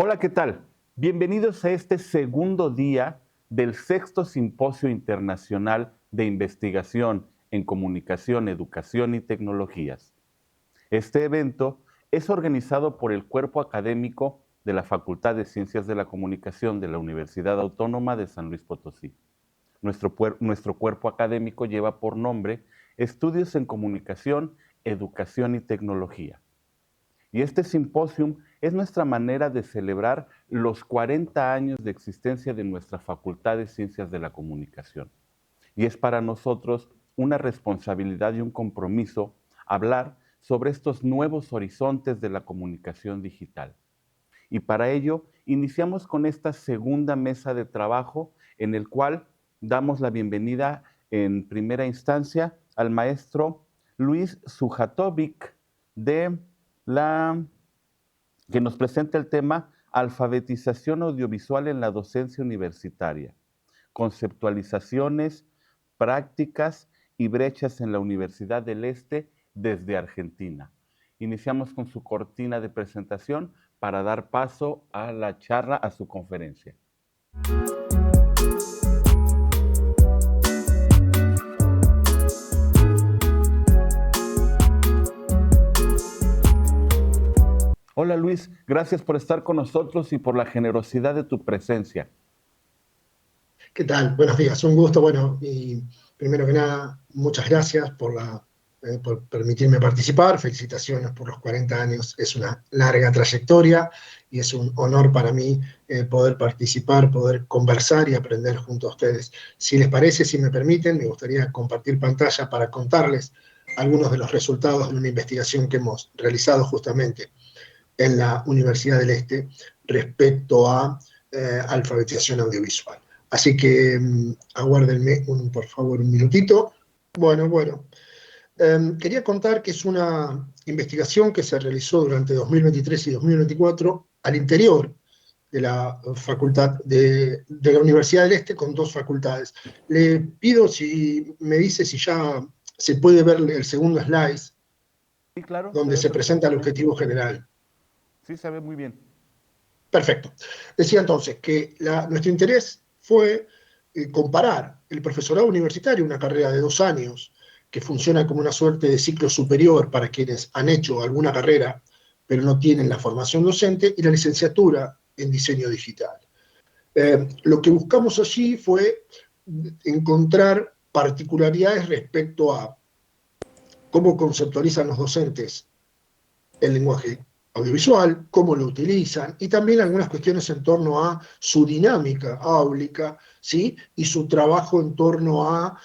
Hola, ¿qué tal? Bienvenidos a este segundo día del sexto Simposio Internacional de Investigación en Comunicación, Educación y Tecnologías. Este evento es organizado por el cuerpo académico de la Facultad de Ciencias de la Comunicación de la Universidad Autónoma de San Luis Potosí. Nuestro cuerpo académico lleva por nombre Estudios en Comunicación, Educación y Tecnología. Y este simposium es nuestra manera de celebrar los 40 años de existencia de nuestra Facultad de Ciencias de la Comunicación. Y es para nosotros una responsabilidad y un compromiso hablar sobre estos nuevos horizontes de la comunicación digital. Y para ello iniciamos con esta segunda mesa de trabajo en el cual damos la bienvenida en primera instancia al maestro Luis Sujatovic que nos presenta el tema Alfabetización audiovisual en la docencia universitaria, conceptualizaciones, prácticas y brechas en la Universidad del Este desde Argentina. Iniciamos con su cortina de presentación para dar paso a la charla, a su conferencia. Hola Luis, gracias por estar con nosotros y por la generosidad de tu presencia. ¿Qué tal? Buenos días, un gusto. Bueno, y primero que nada, muchas gracias por permitirme participar. Felicitaciones por los 40 años. Es una larga trayectoria y es un honor para mí poder participar, poder conversar y aprender junto a ustedes. Si les parece, si me permiten, me gustaría compartir pantalla para contarles algunos de los resultados de una investigación que hemos realizado justamente en la Universidad del Este respecto a alfabetización audiovisual. Así que aguárdenme por favor un minutito. Bueno. Quería contar que es una investigación que se realizó durante 2023 y 2024 al interior de la facultad de la Universidad del Este con dos facultades. Le pido si me dice si ya se puede ver el segundo slide, Sí, claro, donde se presenta el objetivo general. Sí, se ve muy bien. Perfecto. Decía entonces que nuestro interés fue comparar el profesorado universitario, una carrera de 2 años, que funciona como una suerte de ciclo superior para quienes han hecho alguna carrera, pero no tienen la formación docente, y la licenciatura en diseño digital. Lo que buscamos allí fue encontrar particularidades respecto a cómo conceptualizan los docentes el lenguaje audiovisual, cómo lo utilizan, y también algunas cuestiones en torno a su dinámica áulica, ¿sí? Y su trabajo en torno a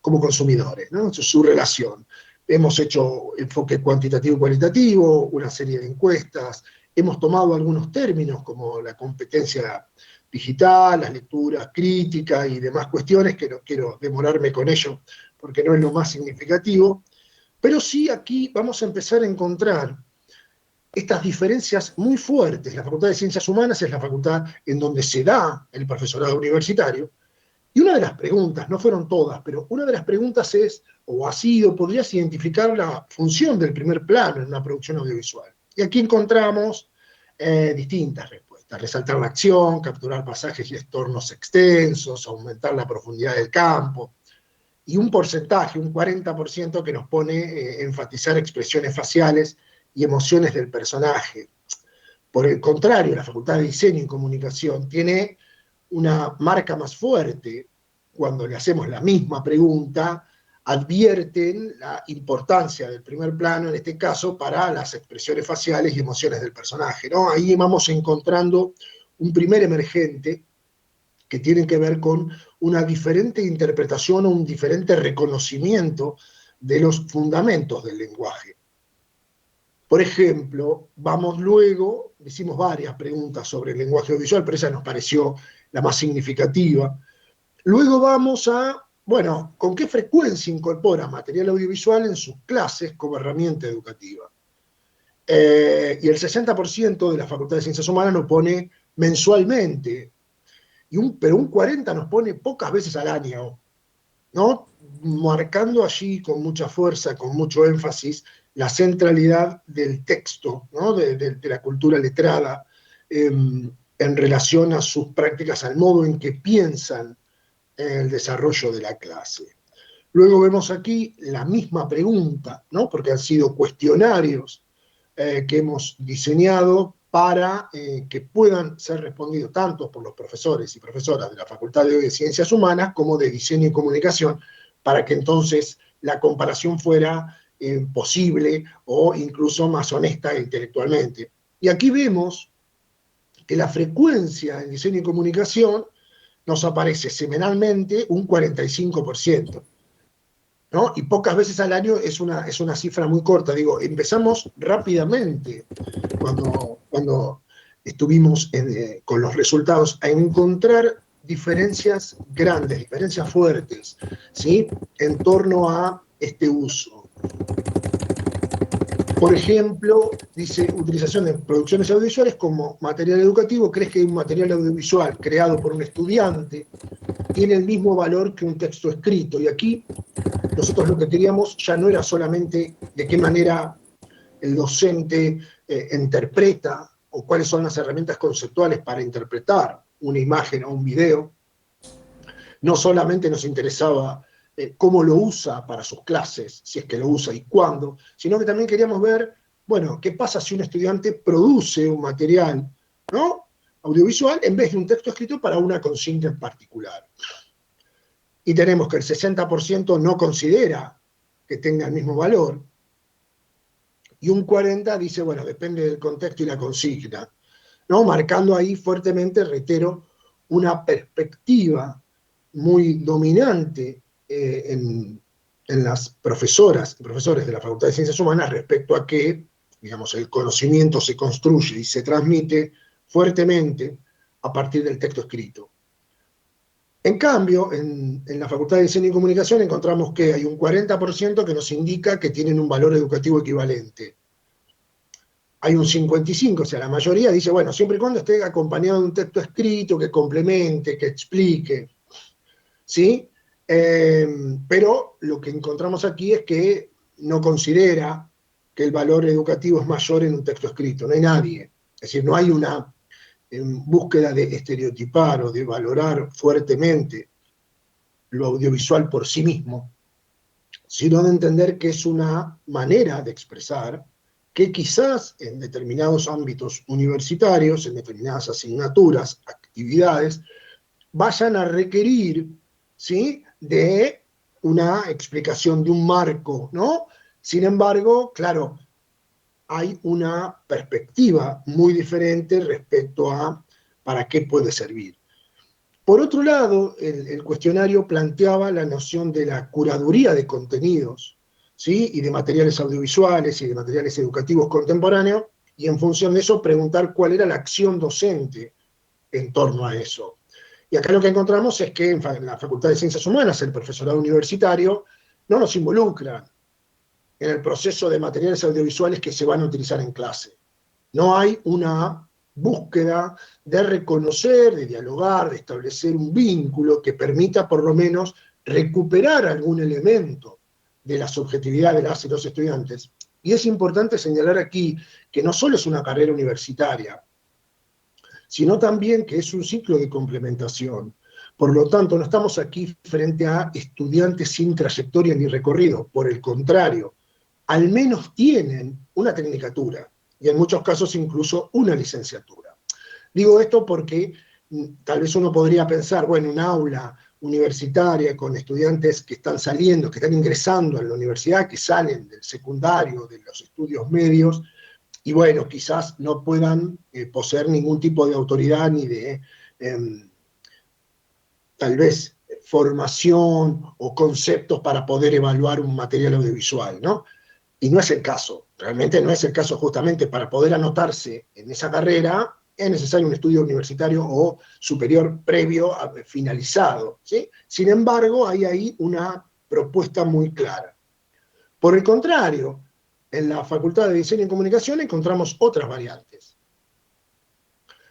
como consumidores, ¿no? Su relación. Hemos hecho enfoque cuantitativo y cualitativo, una serie de encuestas, hemos tomado algunos términos como la competencia digital, las lecturas críticas y demás cuestiones, que no quiero demorarme con ello porque no es lo más significativo, pero sí aquí vamos a empezar a encontrar estas diferencias muy fuertes. La Facultad de Ciencias Humanas es la facultad en donde se da el profesorado universitario. Y una de las preguntas, no fueron todas, pero una de las preguntas es, o ha sido, ¿podrías identificar la función del primer plano en una producción audiovisual? Y aquí encontramos distintas respuestas. Resaltar la acción, capturar pasajes y entornos extensos, aumentar la profundidad del campo. Y un porcentaje, un 40%, que nos pone enfatizar expresiones faciales y emociones del personaje. Por el contrario, la Facultad de Diseño y Comunicación tiene una marca más fuerte. Cuando le hacemos la misma pregunta, advierten la importancia del primer plano, en este caso, para las expresiones faciales y emociones del personaje, ¿no? Ahí vamos encontrando un primer emergente que tienen que ver con una diferente interpretación o un diferente reconocimiento de los fundamentos del lenguaje. Por ejemplo, vamos luego, hicimos varias preguntas sobre el lenguaje audiovisual, pero esa nos pareció la más significativa. Luego vamos a, bueno, ¿con qué frecuencia incorpora material audiovisual en sus clases como herramienta educativa? Y el 60% de la Facultad de Ciencias Humanas nos pone mensualmente, pero un 40% nos pone pocas veces al año, ¿no? Marcando allí con mucha fuerza, con mucho énfasis, la centralidad del texto, ¿no? de la cultura letrada en relación a sus prácticas, al modo en que piensan en el desarrollo de la clase. Luego vemos aquí la misma pregunta, ¿no? Porque han sido cuestionarios que hemos diseñado para que puedan ser respondidos tanto por los profesores y profesoras de la Facultad de Ciencias Humanas como de Diseño y Comunicación, para que entonces la comparación fuera posible o incluso más honesta intelectualmente. Y aquí vemos que la frecuencia en Diseño y Comunicación nos aparece semanalmente un 45%. ¿No? Y pocas veces al año es una cifra muy corta. Digo, empezamos rápidamente cuando estuvimos con los resultados a encontrar diferencias grandes, diferencias fuertes, ¿sí? En torno a este uso. Por ejemplo, dice, utilización de producciones audiovisuales como material educativo. ¿Crees que un material audiovisual creado por un estudiante tiene el mismo valor que un texto escrito? Y aquí nosotros lo que queríamos ya no era solamente de qué manera el docente interpreta o cuáles son las herramientas conceptuales para interpretar una imagen o un video. No solamente nos interesaba cómo lo usa para sus clases, si es que lo usa y cuándo, sino que también queríamos ver, bueno, qué pasa si un estudiante produce un material, ¿no?, audiovisual en vez de un texto escrito para una consigna en particular. Y tenemos que el 60% no considera que tenga el mismo valor, y un 40% dice, bueno, depende del contexto y la consigna, ¿no? Marcando ahí fuertemente, reitero, una perspectiva muy dominante en las profesoras y profesores de la Facultad de Ciencias Humanas respecto a que, digamos, el conocimiento se construye y se transmite fuertemente a partir del texto escrito. En cambio, en la Facultad de Diseño y Comunicación encontramos que hay un 40% que nos indica que tienen un valor educativo equivalente. Hay un 55%, o sea, la mayoría dice, bueno, siempre y cuando esté acompañado de un texto escrito que complemente, que explique, ¿sí? Pero lo que encontramos aquí es que no considera que el valor educativo es mayor en un texto escrito, no hay nadie. Es decir, no hay una búsqueda de estereotipar o de valorar fuertemente lo audiovisual por sí mismo, sino de entender que es una manera de expresar que quizás en determinados ámbitos universitarios, en determinadas asignaturas, actividades, vayan a requerir, ¿sí?, de una explicación de un marco, ¿no? Sin embargo, claro, hay una perspectiva muy diferente respecto a para qué puede servir. Por otro lado, el cuestionario planteaba la noción de la curaduría de contenidos, ¿sí?, y de materiales audiovisuales y de materiales educativos contemporáneos, y en función de eso preguntar cuál era la acción docente en torno a eso. Y acá lo que encontramos es que en la Facultad de Ciencias Humanas, el profesorado universitario no nos involucra en el proceso de materiales audiovisuales que se van a utilizar en clase. No hay una búsqueda de reconocer, de dialogar, de establecer un vínculo que permita por lo menos recuperar algún elemento de la subjetividad de las y los estudiantes. Y es importante señalar aquí que no solo es una carrera universitaria, sino también que es un ciclo de complementación. Por lo tanto, no estamos aquí frente a estudiantes sin trayectoria ni recorrido, por el contrario, al menos tienen una tecnicatura, y en muchos casos incluso una licenciatura. Digo esto porque tal vez uno podría pensar, bueno, un aula universitaria con estudiantes que están saliendo, que están ingresando a la universidad, que salen del secundario, de los estudios medios, y bueno, quizás no puedan poseer ningún tipo de autoridad ni de tal vez formación o conceptos para poder evaluar un material audiovisual, ¿no? Y no es el caso, realmente no es el caso. Justamente para poder anotarse en esa carrera es necesario un estudio universitario o superior previo finalizado, ¿sí? Sin embargo, hay ahí una propuesta muy clara. Por el contrario, en la Facultad de Diseño y Comunicación encontramos otras variantes.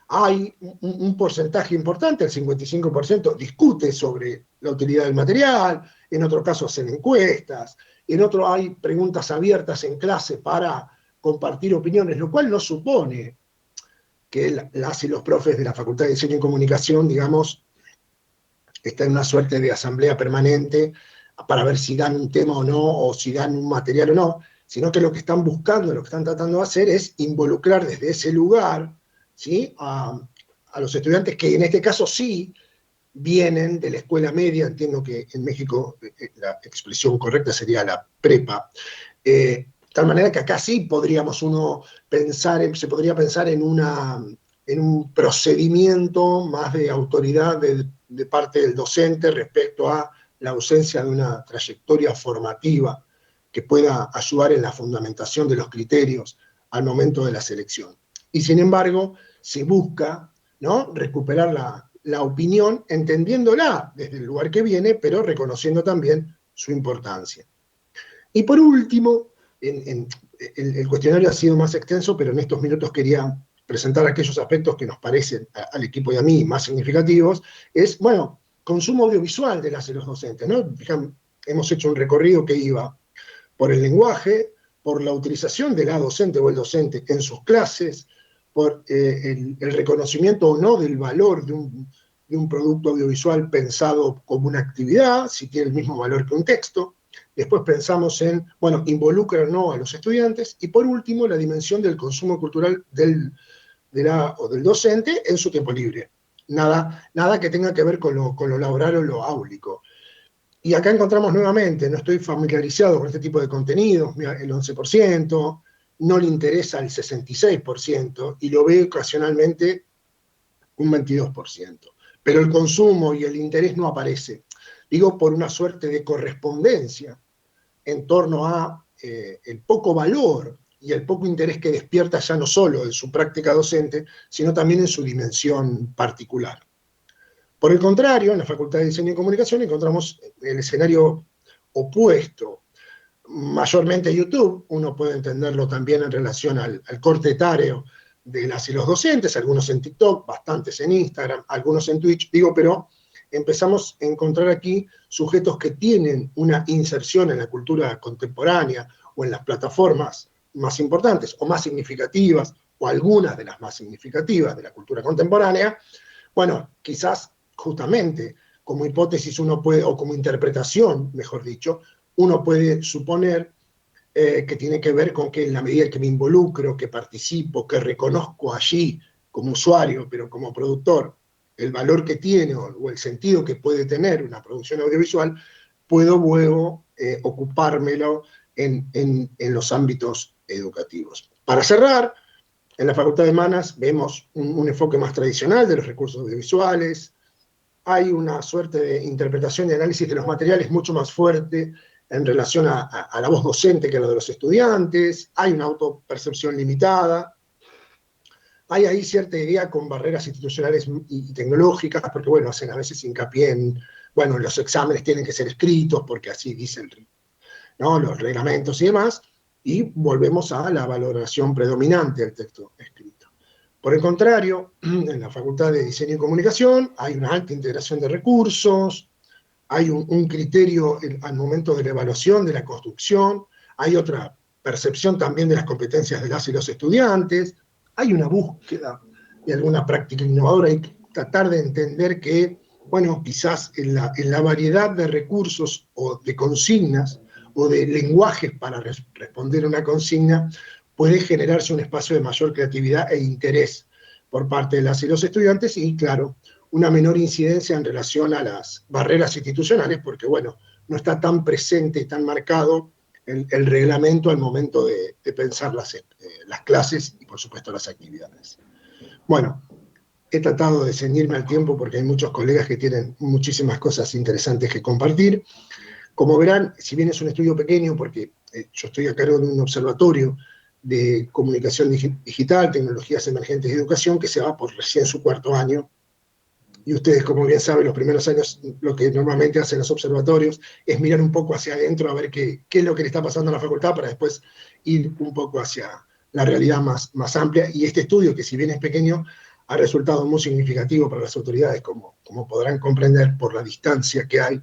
Hay un porcentaje importante, el 55%, discute sobre la utilidad del material, en otro caso hacen encuestas, en otro hay preguntas abiertas en clase para compartir opiniones, lo cual no supone que las y los profes de la Facultad de Diseño y Comunicación, digamos, están en una suerte de asamblea permanente para ver si dan un tema o no, o si dan un material o no, sino que lo que están buscando, lo que están tratando de hacer es involucrar desde ese lugar, ¿sí?, a los estudiantes que en este caso sí vienen de la escuela media. Entiendo que en México la expresión correcta sería la prepa, de tal manera que acá sí podríamos uno pensar, se podría pensar en un procedimiento más de autoridad de parte del docente respecto a la ausencia de una trayectoria formativa que pueda ayudar en la fundamentación de los criterios al momento de la selección. Y sin embargo, se busca, ¿no?, recuperar la opinión, entendiéndola desde el lugar que viene, pero reconociendo también su importancia. Y por último, el cuestionario ha sido más extenso, pero en estos minutos quería presentar aquellos aspectos que nos parecen al equipo y a mí más significativos. Es, bueno, consumo audiovisual de las y los docentes, ¿no? Hemos hecho un recorrido que iba por el lenguaje, por la utilización de la docente o el docente en sus clases, por el reconocimiento o no del valor de un producto audiovisual pensado como una actividad, si tiene el mismo valor que un texto. Después pensamos en, bueno, involucra o no a los estudiantes. Y por último, la dimensión del consumo cultural del docente en su tiempo libre. Nada que tenga que ver con lo laboral o lo áulico. Y acá encontramos nuevamente, no estoy familiarizado con este tipo de contenidos, el 11%, no le interesa el 66%, y lo ve ocasionalmente un 22%. Pero el consumo y el interés no aparece. Digo, por una suerte de correspondencia en torno a el poco valor y el poco interés que despierta ya no solo en su práctica docente, sino también en su dimensión particular. Por el contrario, en la Facultad de Diseño y Comunicación encontramos el escenario opuesto. Mayormente YouTube, uno puede entenderlo también en relación al corte etario de las y los docentes, algunos en TikTok, bastantes en Instagram, algunos en Twitch, pero empezamos a encontrar aquí sujetos que tienen una inserción en la cultura contemporánea o en las plataformas más importantes o más significativas, o algunas de las más significativas de la cultura contemporánea. Bueno, quizás justamente como hipótesis uno puede, o como interpretación, mejor dicho, uno puede suponer que tiene que ver con que en la medida que me involucro, que participo, que reconozco allí como usuario, pero como productor, el valor que tiene o el sentido que puede tener una producción audiovisual, puedo luego ocupármelo en los ámbitos educativos. Para cerrar, en la Facultad de Humanas vemos un enfoque más tradicional de los recursos audiovisuales. Hay una suerte de interpretación y análisis de los materiales mucho más fuerte en relación a la voz docente que a la de los estudiantes. Hay una autopercepción limitada. Hay ahí cierta idea con barreras institucionales y tecnológicas, porque, bueno, hacen a veces hincapié en, bueno, los exámenes tienen que ser escritos, porque así dicen, ¿no?, los reglamentos y demás, y volvemos a la valoración predominante del texto escrito. Por el contrario, en la Facultad de Diseño y Comunicación hay una alta integración de recursos, hay un criterio al momento de la evaluación, de la construcción, hay otra percepción también de las competencias de las y los estudiantes, hay una búsqueda de alguna práctica innovadora y tratar de entender que, bueno, quizás en la variedad de recursos o de consignas o de lenguajes para responder a una consigna, puede generarse un espacio de mayor creatividad e interés por parte de las y los estudiantes y, claro, una menor incidencia en relación a las barreras institucionales, porque, bueno, no está tan presente y tan marcado el reglamento al momento de pensar las clases y, por supuesto, las actividades. Bueno, he tratado de ceñirme al tiempo porque hay muchos colegas que tienen muchísimas cosas interesantes que compartir. Como verán, si bien es un estudio pequeño, porque yo estoy a cargo de un observatorio de comunicación digital, tecnologías emergentes y educación, que se va por recién su 4º año, y ustedes, como bien saben, los primeros años lo que normalmente hacen los observatorios es mirar un poco hacia adentro a ver qué es lo que le está pasando a la facultad para después ir un poco hacia la realidad más amplia. Y este estudio, que si bien es pequeño, ha resultado muy significativo para las autoridades, como podrán comprender por la distancia que hay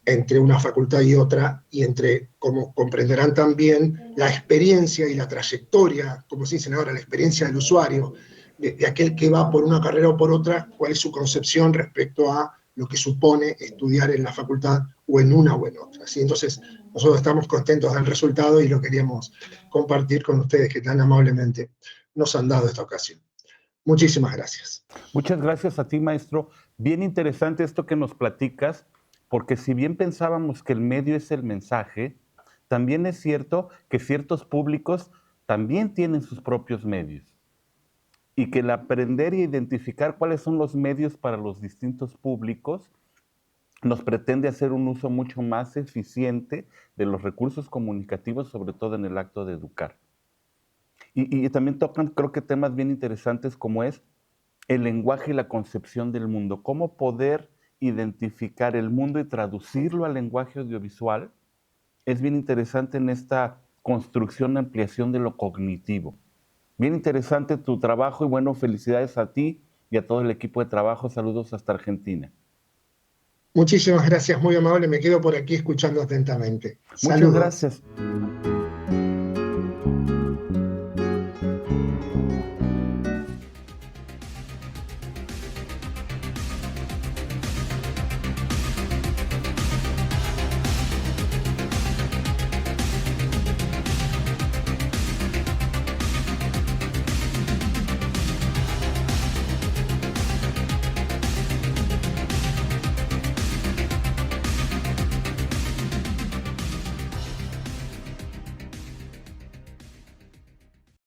entre una facultad y otra, y entre, como comprenderán también, la experiencia y la trayectoria, como se dicen ahora, la experiencia del usuario, de aquel que va por una carrera o por otra, cuál es su concepción respecto a lo que supone estudiar en la facultad o en una o en otra. ¿Sí? Entonces, nosotros estamos contentos del resultado y lo queríamos compartir con ustedes que tan amablemente nos han dado esta ocasión. Muchísimas gracias. Muchas gracias a ti, maestro. Bien interesante esto que nos platicas, porque si bien pensábamos que el medio es el mensaje, también es cierto que ciertos públicos también tienen sus propios medios y que el aprender y identificar cuáles son los medios para los distintos públicos nos pretende hacer un uso mucho más eficiente de los recursos comunicativos, sobre todo en el acto de educar. Y también tocan, creo que temas bien interesantes como es el lenguaje y la concepción del mundo, cómo poder identificar el mundo y traducirlo al lenguaje audiovisual, es bien interesante en esta construcción, ampliación de lo cognitivo. Bien interesante tu trabajo y bueno, felicidades a ti y a todo el equipo de trabajo. Saludos hasta Argentina. Muchísimas gracias, muy amable. Me quedo por aquí escuchando atentamente. Muchas Saludos. gracias.